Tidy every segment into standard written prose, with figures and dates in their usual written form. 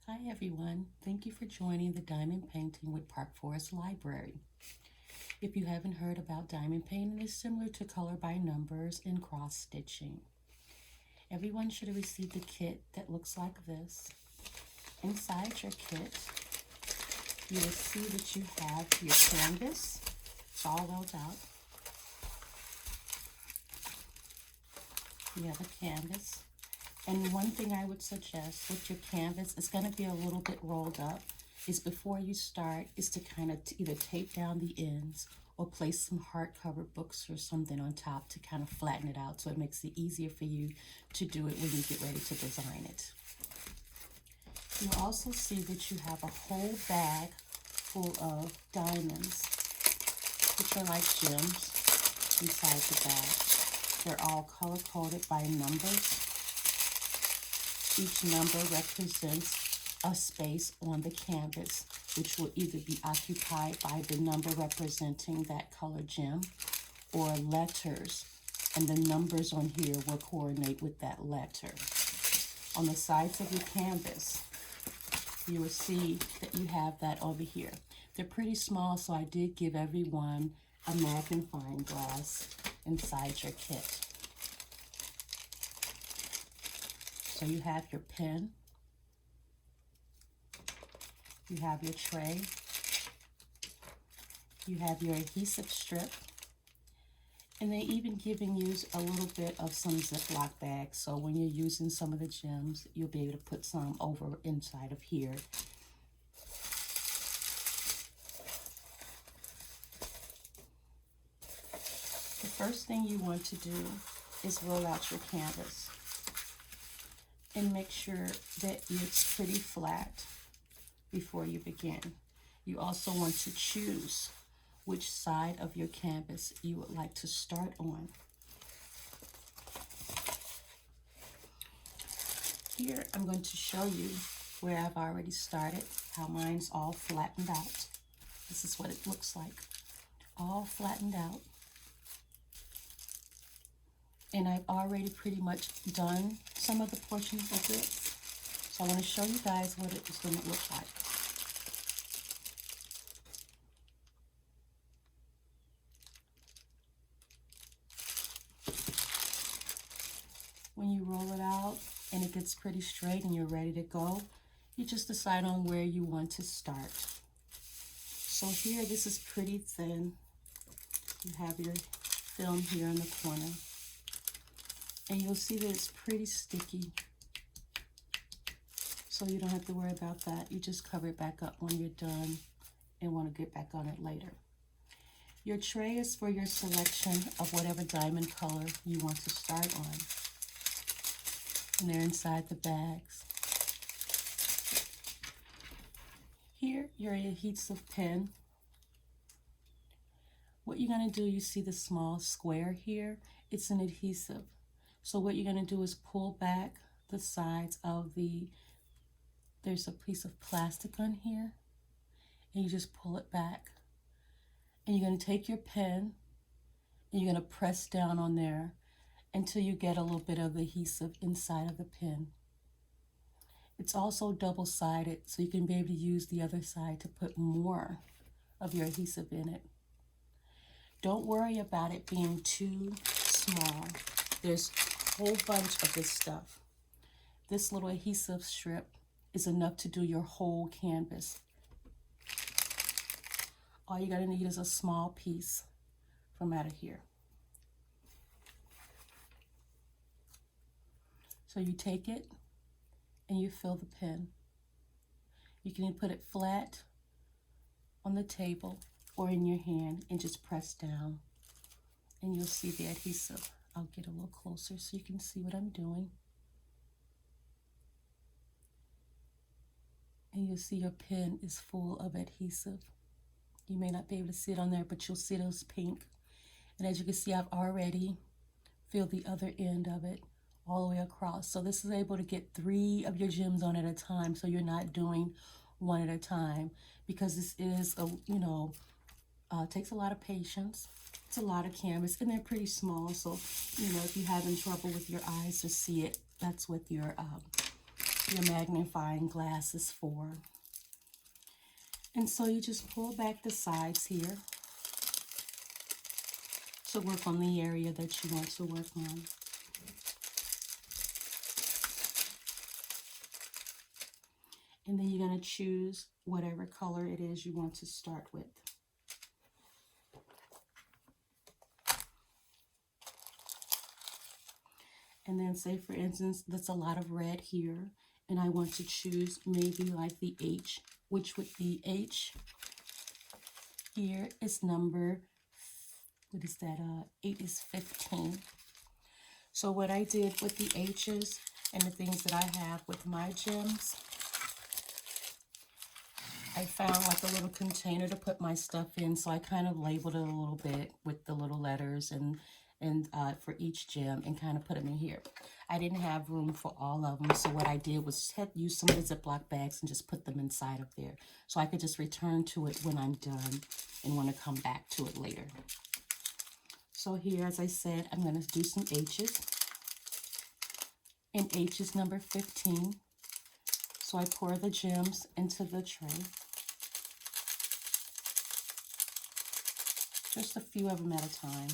Hi everyone, thank you for joining the Diamond Painting with Park Forest Library. If you haven't heard about diamond painting, it's similar to color by numbers and cross stitching. Everyone should have received a kit that looks like this. Inside your kit, you will see that you have your canvas. It's all rolled out. You have a canvas. And one thing I would suggest with your canvas, it's going to be a little bit rolled up, is before you start, is to kind of either tape down the ends or place some hardcover books or something on top to kind of flatten it out so it makes it easier for you to do it when you get ready to design it. You'll also see that you have a whole bag full of diamonds, which are like gems inside the bag. They're all color-coded by numbers. Each number represents a space on the canvas, which will either be occupied by the number representing that color gem or letters, and the numbers on here will coordinate with that letter. On the sides of your canvas, you will see that you have that over here. They're pretty small, so I did give everyone a magnifying glass inside your kit. So you have your pen, you have your tray, you have your adhesive strip, and they're even giving you a little bit of some Ziploc bags. So when you're using some of the gems, you'll be able to put some over inside of here. The first thing you want to do is roll out your canvas and make sure that it's pretty flat before you begin. You also want to choose which side of your canvas you would like to start on. Here I'm going to show you where I've already started, how mine's all flattened out. This is what it looks like, all flattened out. And I've already pretty much done some of the portions of it. So I want to show you guys what it is going to look like. When you roll it out and it gets pretty straight and you're ready to go, you just decide on where you want to start. So here, this is pretty thin. You have your film here in the corner. And you'll see that it's pretty sticky. So you don't have to worry about that. You just cover it back up when you're done and want to get back on it later. Your tray is for your selection of whatever diamond color you want to start on. And they're inside the bags. Here, your adhesive pen. What you're going to do, you see the small square here? It's an adhesive. So what you're going to do is pull back the sides of there's a piece of plastic on here, and you just pull it back. And you're going to take your pen, and you're going to press down on there until you get a little bit of adhesive inside of the pen. It's also double-sided, so you can be able to use the other side to put more of your adhesive in it. Don't worry about it being too small. There's a whole bunch of this stuff. This little adhesive strip is enough to do your whole canvas. All you gotta need is a small piece from out of here. So you take it and you fill the pen. You can either put it flat on the table or in your hand and just press down, and you'll see the adhesive. I'll get a little closer so you can see what I'm doing. And you'll see your pen is full of adhesive. You may not be able to see it on there, but you'll see those pink. And as you can see, I've already filled the other end of it all the way across. So this is able to get 3 of your gems on at a time, so you're not doing one at a time, because this is takes a lot of patience. It's a lot of canvas, and they're pretty small, so if you're having trouble with your eyes to see it, that's what your your magnifying glass is for. And so you just pull back the sides here to work on the area that you want to work on. And then you're going to choose whatever color it is you want to start with. And then say, for instance, that's a lot of red here, and I want to choose maybe like the H, which would be H. Here is number, what is that? 8 is 15. So what I did with the H's and the things that I have with my gems, I found like a little container to put my stuff in, so I kind of labeled it a little bit with the little letters and for each gem and kind of put them in here. I didn't have room for all of them, so what I did was use some of the Ziploc bags and just put them inside of there, so I could just return to it when I'm done and want to come back to it later. So here, as I said, I'm going to do some H's, and H is number 15. So I pour the gems into the tray. Just a few of them at a time.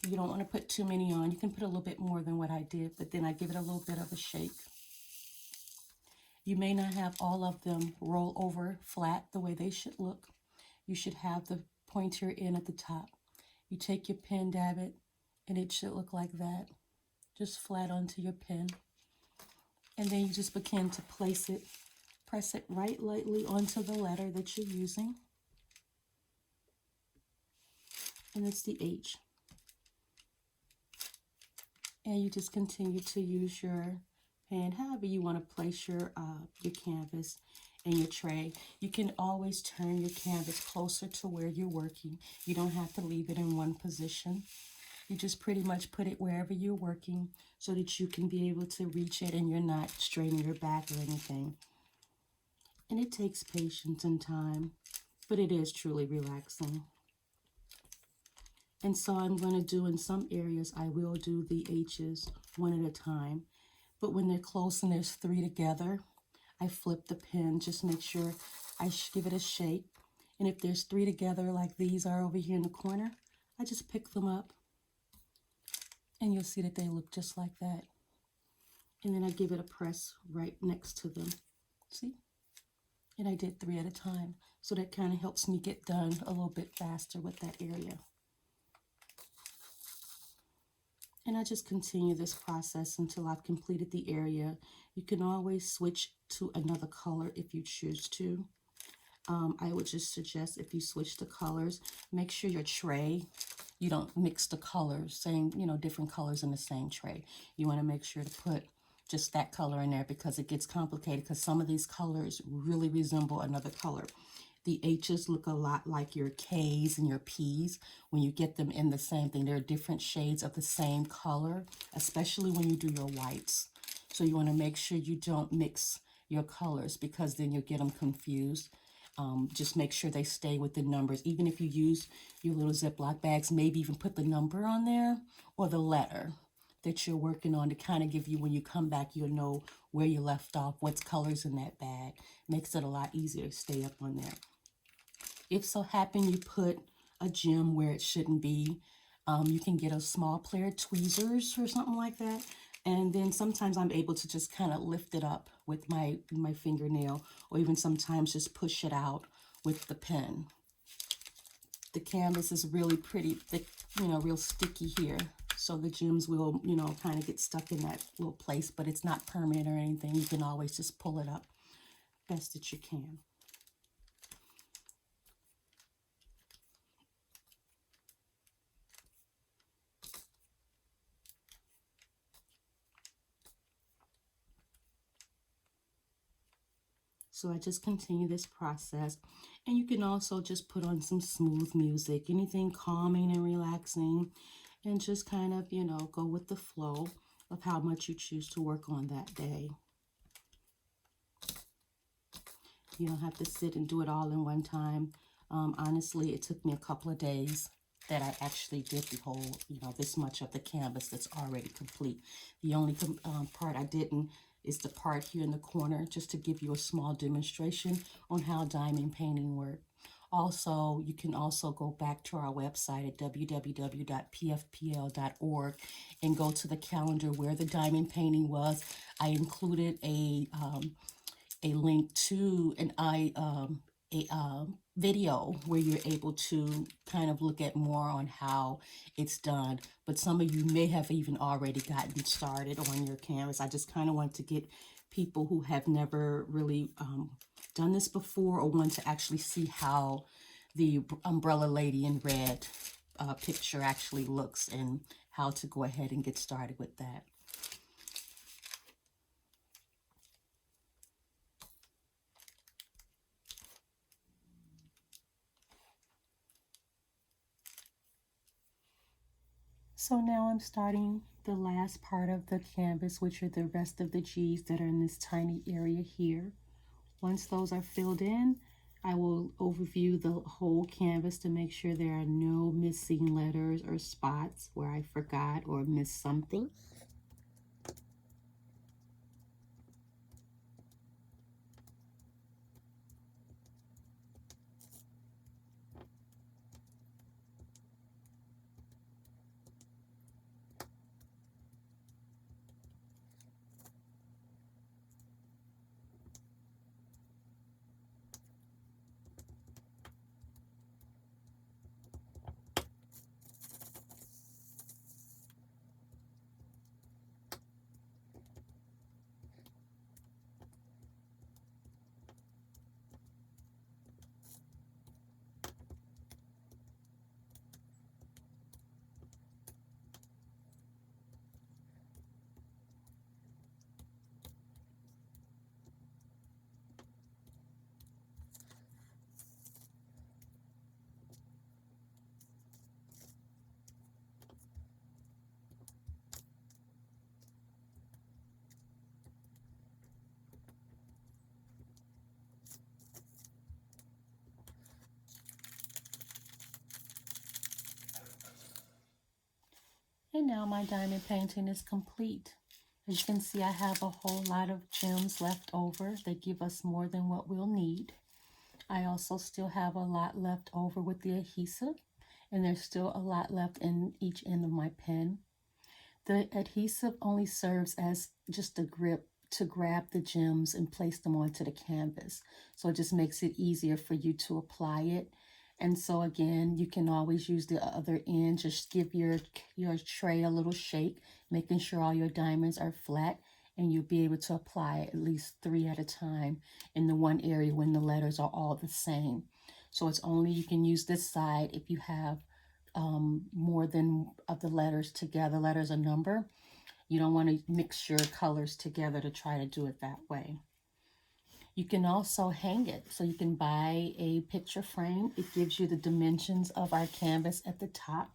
You don't want to put too many on. You can put a little bit more than what I did, but then I give it a little bit of a shake. You may not have all of them roll over flat the way they should look. You should have the pointer in at the top. You take your pen, dab it, and it should look like that. Just flat onto your pen. And then you just begin to place it, press it right lightly onto the letter that you're using. And it's the H. And you just continue to use your pen, however you want to place your canvas and your tray. You can always turn your canvas closer to where you're working. You don't have to leave it in one position. You just pretty much put it wherever you're working so that you can be able to reach it and you're not straining your back or anything. And it takes patience and time, but it is truly relaxing. And so I'm going to do, in some areas, I will do the H's one at a time. But when they're close and there's 3 together, I flip the pen, just make sure I give it a shake. And if there's 3 together like these are over here in the corner, I just pick them up. And you'll see that they look just like that. And then I give it a press right next to them. See? And I did 3 at a time. So that kind of helps me get done a little bit faster with that area. And I just continue this process until I've completed the area. You can always switch to another color if you choose to. I would just suggest, if you switch the colors, make sure your tray, you don't mix the colors, different colors in the same tray. You want to make sure to put just that color in there, because it gets complicated, because some of these colors really resemble another color. The H's look a lot like your K's and your P's when you get them in the same thing. There are different shades of the same color, especially when you do your whites. So you want to make sure you don't mix your colors, because then you'll get them confused. Just make sure they stay with the numbers. Even if you use your little Ziploc bags, maybe even put the number on there or the letter that you're working on, to kind of give you, when you come back, you'll know where you left off, what's colors in that bag. Makes it a lot easier to stay up on there. If so happen you put a gem where it shouldn't be, you can get a small pair of tweezers or something like that. And then sometimes I'm able to just kind of lift it up with my fingernail, or even sometimes just push it out with the pen. The canvas is really pretty thick, real sticky here. So the gems will, kind of get stuck in that little place, but it's not permanent or anything. You can always just pull it up best that you can. So I just continue this process. And you can also just put on some smooth music, anything calming and relaxing, and just kind of, go with the flow of how much you choose to work on that day. You don't have to sit and do it all in one time. Honestly, it took me a couple of days that I actually did the whole, this much of the canvas that's already complete. The only part I didn't is the part here in the corner, just to give you a small demonstration on how diamond painting works. Also, you can also go back to our website at www.pfpl.org and go to the calendar where the diamond painting was. I included a link to a video where you're able to kind of look at more on how it's done. But some of you may have even already gotten started on your canvas. I just kind of want to get people who have never really done this before or want to actually see how the umbrella lady in red picture actually looks and how to go ahead and get started with that. So now I'm starting the last part of the canvas, which are the rest of the G's that are in this tiny area here. Once those are filled in, I will overview the whole canvas to make sure there are no missing letters or spots where I forgot or missed something. And now my diamond painting is complete. As you can see, I have a whole lot of gems left over. They give us more than what we'll need. I also still have a lot left over with the adhesive, and there's still a lot left in each end of my pen. The adhesive only serves as just a grip to grab the gems and place them onto the canvas. So it just makes it easier for you to apply it. And so again, you can always use the other end. Just give your tray a little shake, making sure all your diamonds are flat, and you'll be able to apply at least 3 at a time in the one area when the letters are all the same. So it's only, you can use this side if you have more than of the letters together. Letters a number. You don't want to mix your colors together to try to do it that way. You can also hang it. So you can buy a picture frame. It gives you the dimensions of our canvas at the top,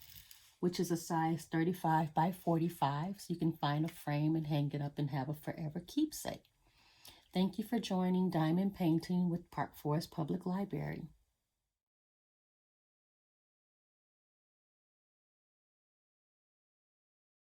which is a size 35 by 45. So you can find a frame and hang it up and have a forever keepsake. Thank you for joining Diamond Painting with Park Forest Public Library.